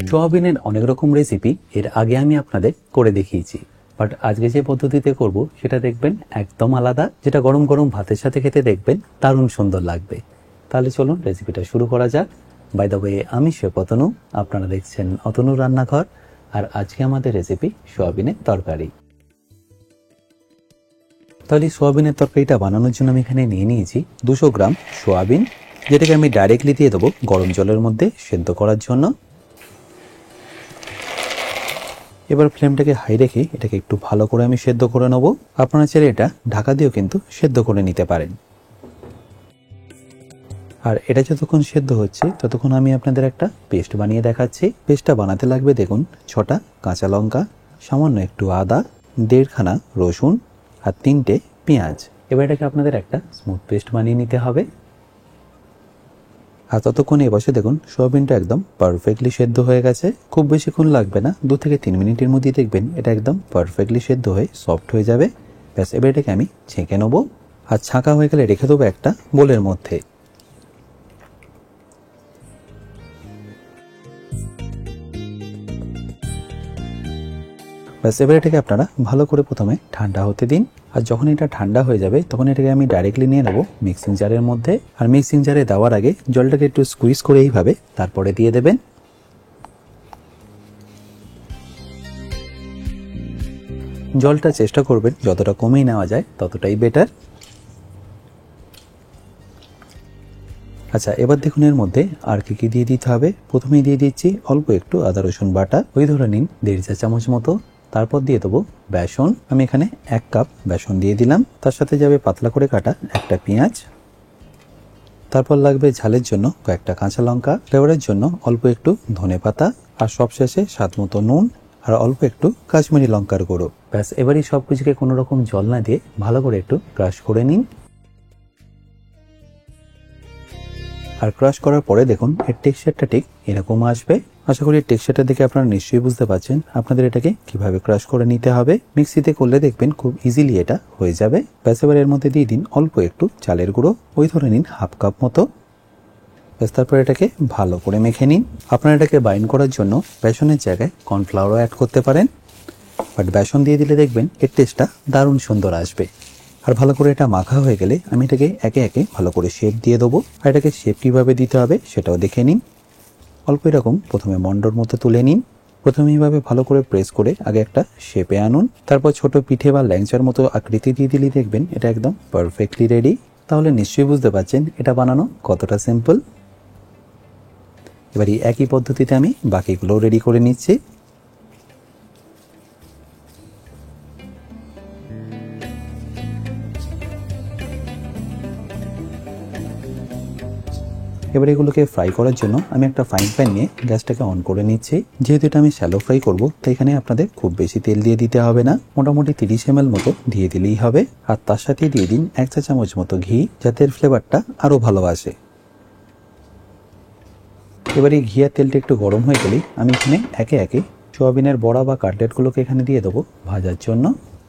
সোয়াবিনের অনেক রকম রেসিপি এর আগে আমি আপনাদের করে দেখিয়েছি, বাট আজকে যে পদ্ধতিতে করব সেটা দেখবেন একদম আলাদা, যেটা গরম গরম ভাতের সাথে খেতে দেখবেন দারুণ সুন্দর লাগবে। তাহলে চলুন রেসিপিটা শুরু করা যাক। বাই দ্য ওয়ে, আমি শেফ অতনু, আপনারা দেখছেন অতনু রান্নাঘর, আর আজকে আমাদের রেসিপি সোয়াবিনের তরকারি। তাহলে সোয়াবিনের তরকারিটা বানানোর জন্য আমি এখানে নিয়ে নিয়েছি 200 গ্রাম সোয়াবিন, যেটাকে আমি ডাইরেক্টলি দিয়ে দেবো গরম জলের মধ্যে সেদ্ধ করার জন্য। এবার ফ্লেমটাকে হাই রেখে এটাকে একটু ভালো করে আমি সেদ্ধ করে নেব। আপনারা চাইলে এটা ঢাকা দিয়েও কিন্তু সেদ্ধ করে নিতে পারেন। আর এটা যতক্ষণ সেদ্ধ হচ্ছে ততক্ষণ আমি আপনাদের একটা পেস্ট বানিয়ে দেখাচ্ছি। পেস্টটা বানাতে লাগবে দেখুন 6টা কাঁচা লঙ্কা, সামান্য একটু আদা, 1.5 খানা রসুন আর 3টে পেঁয়াজ। এবার এটাকে আপনাদের একটা স্মুথ পেস্ট বানিয়ে নিতে হবে। আর ততক্ষণ এই বসে দেখুন সোয়াবিনটা একদম পারফেক্টলি সেদ্ধ হয়ে গেছে। খুব বেশিক্ষণ লাগবে না, 2 থেকে 3 মিনিটের মধ্যেই দেখবেন এটা একদম পারফেক্টলি সেদ্ধ হয়ে সফট হয়ে যাবে। ব্যাস, এবার এটাকে আমি ছেঁকে নেবো। আর ছাঁকা হয়ে গেলে রেখে দেবো একটা বোলের মধ্যে। ব্যাস, এবার এটাকে আপনারা ভালো করে প্রথমে ঠান্ডা হতে দিন। আর যখন এটা ঠান্ডা হয়ে যাবে তখন এটাকে আমি ডাইরেক্টলি নিয়ে নেবো মিক্সিং জারের মধ্যে। আর মিক্সিং জারে দেওয়ার আগে জলটাকে একটু স্কুইজ করে এইভাবে তারপরে দিয়ে দেবেন। জলটা চেষ্টা করবেন যতটা কমিয়ে নেওয়া যায় ততটাই বেটার। আচ্ছা, এবার দেখুন এর মধ্যে আর কি দিয়ে দিতে হবে। প্রথমেই দিয়ে দিচ্ছি অল্প একটু আদা রসুন বাটা, ওই ধরে নিন 1.5 চা চামচ মতো। তারপর দিয়ে দেবো বেসন, আমি এখানে 1 কাপ বেসন দিয়ে দিলাম। তার সাথে যাবে পাতলা করে কাটা একটা পেঁয়াজ। তারপর লাগবে ঝালের জন্য কয়েকটা কাঁচা লঙ্কা, ফ্লেভারের জন্য অল্প একটু ধনেপাতা, আর সবশেষে স্বাদ মতো নুন আর অল্প একটু কাশ্মীরি লঙ্কার গুঁড়ো। ব্যাস, এবারই সবকিছুকে কোনো রকম জল না দিয়ে ভালো করে একটু ক্রাশ করে নিন। আর ক্রাশ করার পরে দেখুন এর টেক্সচারটা ঠিক এরকম আসবে। আশা করি টেক্সচারটা দেখে আপনারা নিশ্চয়ই বুঝতে পারছেন আপনাদের এটাকে কিভাবে ক্রাশ করে নিতে হবে। মিক্সিতে করলে দেখবেন খুব ইজিলি এটা হয়ে যাবে। ব্যাস, এবার এর মধ্যে দিয়ে দিন অল্প একটু চালের গুঁড়ো, ওই ধরে নিন 1/2 কাপ মতো। ব্যাস, তারপর এটাকে ভালো করে মেখে নিন। আপনারা এটাকে বাইন্ড করার জন্য বেসনের জায়গায় কর্নফ্লাওয়ারও অ্যাড করতে পারেন, বাট বেসন দিয়ে দিলে দেখবেন এর টেস্টটা দারুণ সুন্দর আসবে। আর ভালো করে এটা মাখা হয়ে গেলে আমি এটাকে একে একে ভালো করে শেপ দিয়ে দেবো। আর এটাকে শেপ কীভাবে দিতে হবে সেটাও দেখে নিন। অল্প এরকম প্রথমে মন্ডর মতো তুলে নিন। প্রথমে এইভাবে ভালো করে প্রেস করে আগে একটা শেপে আনুন। তারপর ছোট পিঠে বা ল্যাংচার মতো আকৃতি দিয়ে দিলেই দেখবেন এটা একদম পারফেক্টলি রেডি। তাহলে নিশ্চয়ই বুঝতে পারছেন এটা বানানো কতটা সিম্পল। এবার এই একই পদ্ধতিতে আমি বাকিগুলো রেডি করে নিচ্ছি। এবার এগুলোকে ফ্রাই করার জন্য আমি একটা ফ্রাইং প্যান নিয়ে গ্যাসটাকে অন করে নিচ্ছি। যেহেতু এটা আমি শ্যালো ফ্রাই করব, তাই এখানে আপনাদের খুব বেশি তেল দিয়ে দিতে হবে না, মোটামুটি 30 ml মতো দিয়ে দিলেই হবে। আর তার সাথে দিয়ে দিন 1 চা চামচ মতো ঘি, যাতে এর ফ্লেভারটা আরো ভালো আসে। এবার এই ঘি আর তেলটা একটু গরম হয়ে গেলেই আমি এখানে একে একে সোয়াবিনের বড়া বা কাটলেটগুলোকে এখানে দিয়ে দেবো ভাজার জন্য।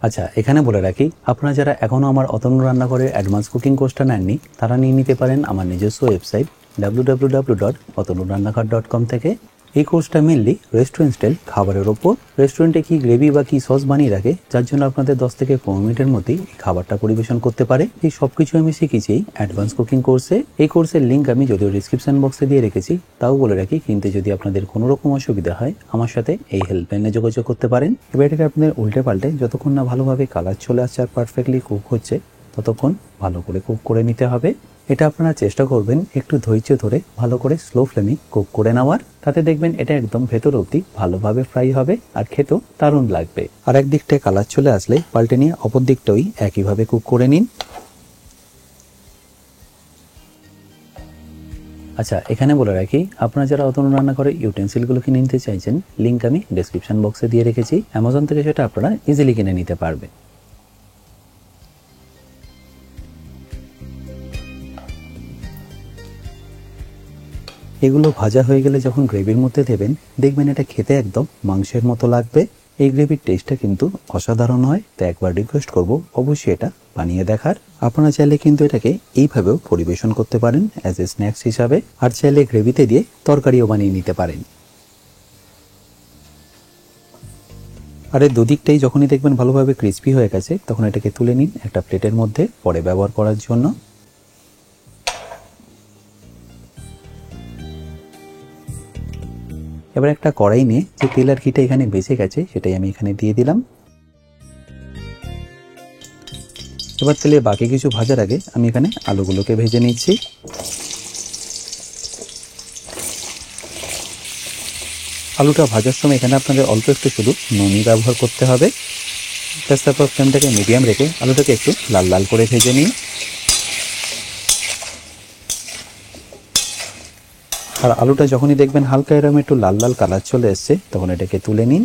আচ্ছা, এখানে বলে রাখি, আপনারা যারা এখনও আমার অতনু রান্নাঘরের অ্যাডভান্স কুকিং কোর্সটা নেননি তারা নিয়ে নিতে পারেন আমার নিজস্ব ওয়েবসাইট www.otonurannakar.com থেকে। এই কোর্সটা মেনলি রেস্টুরেন্ট স্টাইল খাবারের ওপর। রেস্টুরেন্টে কি গ্রেভি বা কি সস বানিয়ে রাখে, যার জন্য আপনাদের 10 থেকে 15 মিনিটের মধ্যেই এই খাবারটা পরিবেশন করতে পারে। এই সবকিছু আমি শিখেছি অ্যাডভান্স কুকিং কোর্সে। এই কোর্সের লিঙ্ক আমি যদিও ডিসক্রিপশন বক্সে দিয়ে রেখেছি, তাও বলে রাখি, কিন্তু যদি আপনাদের কোনো রকম অসুবিধা হয় আমার সাথে এই হেল্পলাইনে যোগাযোগ করতে পারেন। এবার এটাকে আপনাদের উল্টে পাল্টে যতক্ষণ না ভালোভাবে কালার চলে আসছে আর পারফেক্টলি কুক হচ্ছে ততক্ষণ ভালো করে কুক করে নিতে হবে। এটা আপনারা চেষ্টা করবেন একটু ধৈর্য ধরে ভালো করে স্লো ফ্লেমে কুক করে নেওয়ার। তাতে দেখবেন এটা একদম ভেতর অবধি ভালোভাবে ফ্রাই হবে আর খেতেও দারুণ লাগবে। আর একদিকটায় কালার চলে আসলে পাল্টে নিয়ে অপর দিকটাই একইভাবে কুক করে নিন। আচ্ছা, এখানে বলে রাখি, আপনারা যারা অতনু রান্নাঘরে ইউটেন্সিলগুলো কিনে নিতে চাইছেন, লিঙ্ক আমি ডেসক্রিপশন বক্সে দিয়ে রেখেছি। অ্যামাজন থেকে সেটা আপনারা ইজিলি কিনে নিতে পারবেন। এগুলো ভাজা হয়ে গেলে যখন গ্রেভির মধ্যে দেবেন দেখবেন এটা খেতে একদম মাংসের মতো লাগবে। এই গ্রেভির টেস্টটা কিন্তু অসাধারণ হয়। তো একবার রিকোয়েস্ট করব অবশ্যই এটা বানিয়ে দেখার। আপনারা চাইলে কিন্তু এটাকে এইভাবেও পরিবেশন করতে পারেন অ্যাজ এ স্ন্যাক্স হিসাবে, আর চাইলে গ্রেভিতে দিয়ে তরকারিও বানিয়ে নিতে পারেন। আর এই দুদিকটাই যখনই দেখবেন ভালোভাবে ক্রিস্পি হয়ে গেছে তখন এটাকে তুলে নিন একটা প্লেটের মধ্যে পরে ব্যবহার করার জন্য। এবার একটা কড়াই নিয়ে যে তেল আর ঘিটা এখানে বেঁচে গেছে সেটাই আমি এখানে দিয়ে দিলাম। এবার তেলে বাকি কিছু ভাজার আগে আমি এখানে আলুগুলোকে ভেজে নিচ্ছি। আলুটা ভাজার সময় এখানে আপনাদের অল্প একটু শুধু নুনই ব্যবহার করতে হবে। তারপর ফ্লেমটাকে মিডিয়াম রেখে আলুটাকে একটু লাল লাল করে ভেজে নিন। আর আলুটা যখনই দেখবেন হালকা এরকম একটু লাল লাল কালার চলে এসছে তখন এটাকে তুলে নিন।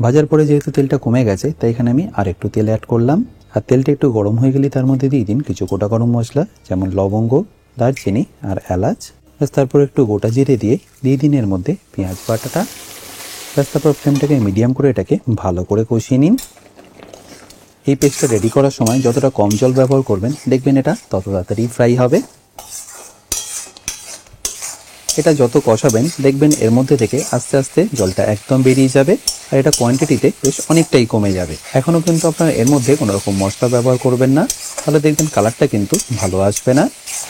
ভাজার পরে যেহেতু তেলটা কমে গেছে তাই এখানে আমি আর একটু তেল অ্যাড করলাম। আর তেলটা একটু গরম হয়ে গেলে তার মধ্যে দিয়ে দিন কিছু গোটা গরম মশলা যেমন লবঙ্গ, দারচিনি আর এলাচ। তারপর একটু গোটা জিরে দিয়ে দিন এর মধ্যে পেঁয়াজ বাটাটা। তারপর ফ্লেমটাকে মিডিয়াম করে এটাকে ভালো করে কষিয়ে নিন। এই পেস্টটা রেডি করার সময় যতটা কম জল ব্যবহার করবেন দেখবেন এটা তত তাড়াতাড়ি ফ্রাই হবে। এটা যত কষাবেন দেখবেন এর মধ্যে থেকে আস্তে আস্তে জলটা একদম বেরিয়ে যাবে আর এটা কোয়ান্টিটিতে বেশ অনেকটাই কমে যাবে। এখনও কিন্তু আপনারা এর মধ্যে কোনো রকম মশলা ব্যবহার করবেন না, তাহলে দেখবেন কালারটা কিন্তু ভালো আসবে না।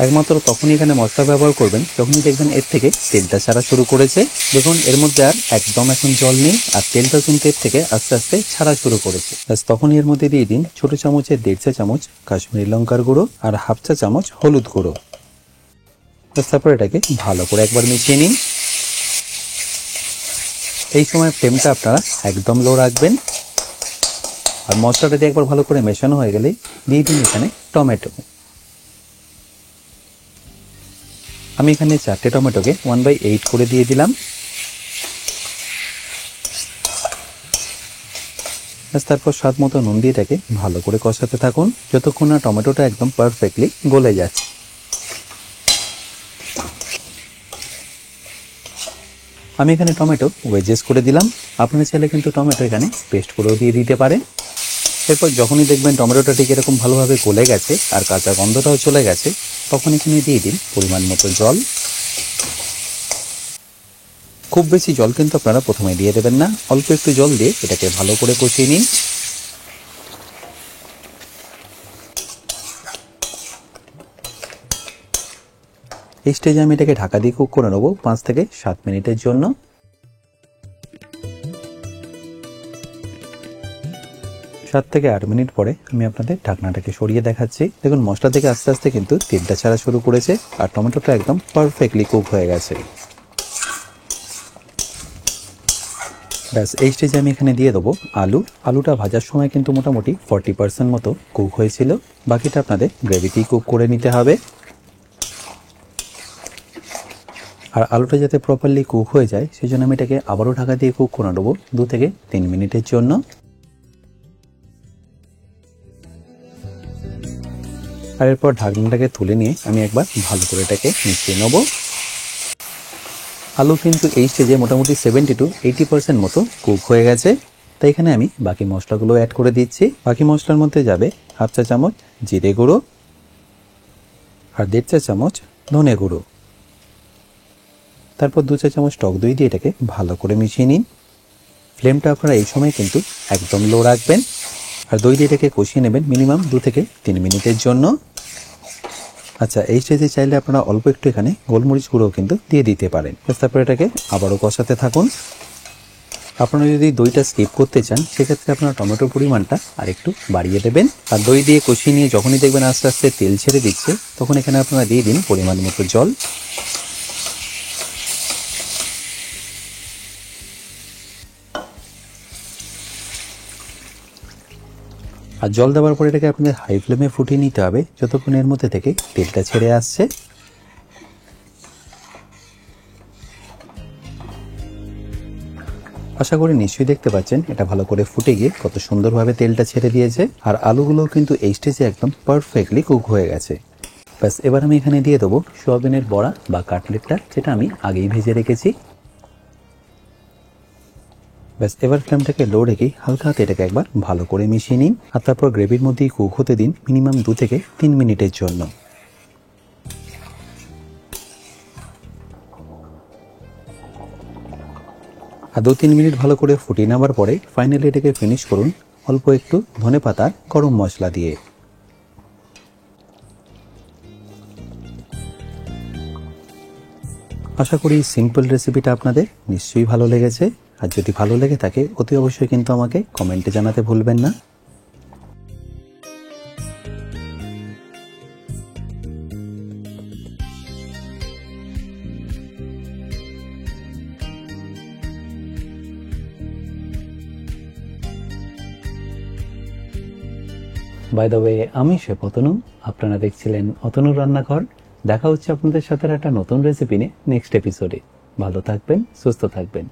একমাত্র তখনই এখানে মশলা ব্যবহার করবেন যখনই দেখবেন এর থেকে তেলটা ছাড়া শুরু করেছে। দেখুন এর মধ্যে আর একদম এখন জল নেই আর তেলটা কিন্তু এর থেকে আস্তে আস্তে ছাড়া শুরু করেছে। তখনই এর মধ্যে দিয়ে দিন ছোট চামচের 1.5 চা চামচ কাশ্মীরি লঙ্কার গুঁড়ো আর 1/2 চা চামচ হলুদ গুঁড়ো। তারপর এটাকে ভালো করে একবার মিশিয়ে নিন। এই সময় ফ্লেমটা আপনারা একদম লো রাখবেন। আর মশলাটা দিয়ে একবার ভালো করে মেশানো হয়ে গেলে দিয়ে দিন এখানে টমেটো। আমি এখানে 4টে টমেটোকে 1/8 করে দিয়ে দিলাম। তারপর স্বাদ মতো নুন দিয়ে এটাকে ভালো করে কষাতে থাকুন যতক্ষণ না টমেটোটা একদম পারফেক্টলি গলে যাচ্ছে। আমি এখানে টমেটো ওয়েজেস করে দিলাম, আপনারা চাইলে কিন্তু টমেটো এখানে পেস্ট করেও দিয়ে দিতে পারেন। এরপর যখনই দেখবেন টমেটোটা ঠিক এরকম ভালোভাবে গলে গেছে আর কাঁচা গন্ধটাও চলে গেছে তখন এখানে দিয়ে দিন পরিমাণ মতো জল। খুব বেশি জল কিন্তু আপনারা প্রথমে দিয়ে দেবেন না, অল্প একটু জল দিয়ে এটাকে ভালো করে কষিয়ে নিন। এই স্টেজে আমি এটাকে ঢাকা দিয়ে কুক করে নেবো 5 থেকে 7 মিনিটের জন্য। 7 থেকে 8 মিনিট পরে আমি আপনাদের ঢাকনাটাকে সরিয়ে দেখাচ্ছি। দেখুন মশলা থেকে আস্তে আস্তে কিন্তু তেলটা ছাড়া শুরু করেছে আর টমেটোটা একদম পারফেক্টলি কুক হয়ে গেছে। ব্যাস এই স্টেজে আমি এখানে দিয়ে দেবো আলুটা ভাজার সময় কিন্তু মোটামুটি 40% মতো কুক হয়েছিল, বাকিটা আপনাদের গ্রেভিতেই কুক করে নিতে হবে। আর আলুটা যাতে প্রপারলি কুক হয়ে যায় সেই জন্য আমি এটাকে আবারও ঢাকা দিয়ে কুক করে নেবো 2 থেকে 3 মিনিটের জন্য। আর এরপর ঢাকনাটাকে তুলে নিয়ে আমি একবার ভালো করে এটাকে মিশিয়ে নেব। আলু কিন্তু এই স্টেজে মোটামুটি 70 to 80% মতো কুক হয়ে গেছে, তাই এখানে আমি বাকি মশলাগুলো অ্যাড করে দিচ্ছি। বাকি মশলার মধ্যে যাবে 1/2 চা চামচ জিরে গুঁড়ো আর 1.5 চা চামচ ধনে গুঁড়ো। তারপর 2 চা চামচ টক দই দিয়ে এটাকে ভালো করে মিশিয়ে নিন। ফ্লেমটা আপনারা এই সময় কিন্তু একদম লো রাখবেন আর দই দিয়ে এটাকে কষিয়ে নেবেন মিনিমাম 2 থেকে 3 মিনিটের জন্য। আচ্ছা এই স্টেজে চাইলে আপনারা অল্প একটু এখানে গোলমরিচ গুঁড়োও কিন্তু দিয়ে দিতে পারেন। তারপর এটাকে আবারও কষাতে থাকুন। আপনারা যদি দইটা স্কিপ করতে চান সেক্ষেত্রে আপনারা টমেটোর পরিমাণটা আর একটু বাড়িয়ে দেবেন। আর দই দিয়ে কষিয়ে নিয়ে যখনই দেখবেন আস্তে আস্তে তেল ছেড়ে দিচ্ছে তখন এখানে আপনারা দিয়ে দিন পরিমাণ মতো জল। আর জল দেওয়ার পরে এটাকে আপনাদের হাই ফ্লেমে ফুটিয়ে নিতে হবে যতক্ষণ এর মধ্যে থেকে তেলটা ছেড়ে আসছে। আশা করি নিশ্চয়ই দেখতে পাচ্ছেন এটা ভালো করে ফুটে গিয়ে কত সুন্দরভাবে তেলটা ছেড়ে দিয়েছে আর আলুগুলো কিন্তু এই স্টেজে একদম পারফেক্টলি কুক হয়ে গেছে। ব্যাস এবার আমি এখানে দিয়ে দেবো সোয়াবিনের বড়া বা কাটলেটটা, যেটা আমি আগেই ভেজে রেখেছি। ব্যাস এবার ফ্লেমটাকে লো রেখে হালকা হাতে এটাকে একবার ভালো করে মিশিয়ে নিন আর তারপর গ্রেভির মধ্যেই কুক হতে দিন মিনিমাম 2 থেকে 3 মিনিটের জন্য। আর 2-3 মিনিট ভালো করে ফুটিয়ে নেওয়ার পরে ফাইনালি এটাকে ফিনিশ করুন অল্প একটু ধনেপাতার গরম মশলা দিয়ে। আশা করি সিম্পল রেসিপিটা আপনাদের নিশ্চয়ই ভালো লেগেছে। আর যদি ভালো লেগে থাকে অতি অবশ্যই কিন্তু আমাকে কমেন্টে জানাতে ভুলবেন না। বাই দ্য ওয়ে, আমি শেফ অতনু, আপনারা দেখছিলেন অতনুর রান্নাঘর। দেখা হচ্ছে আপনাদের সাথে একটা নতুন রেসিপি নিয়ে নেক্সট এপিসোডে। ভালো থাকবেন, সুস্থ থাকবেন।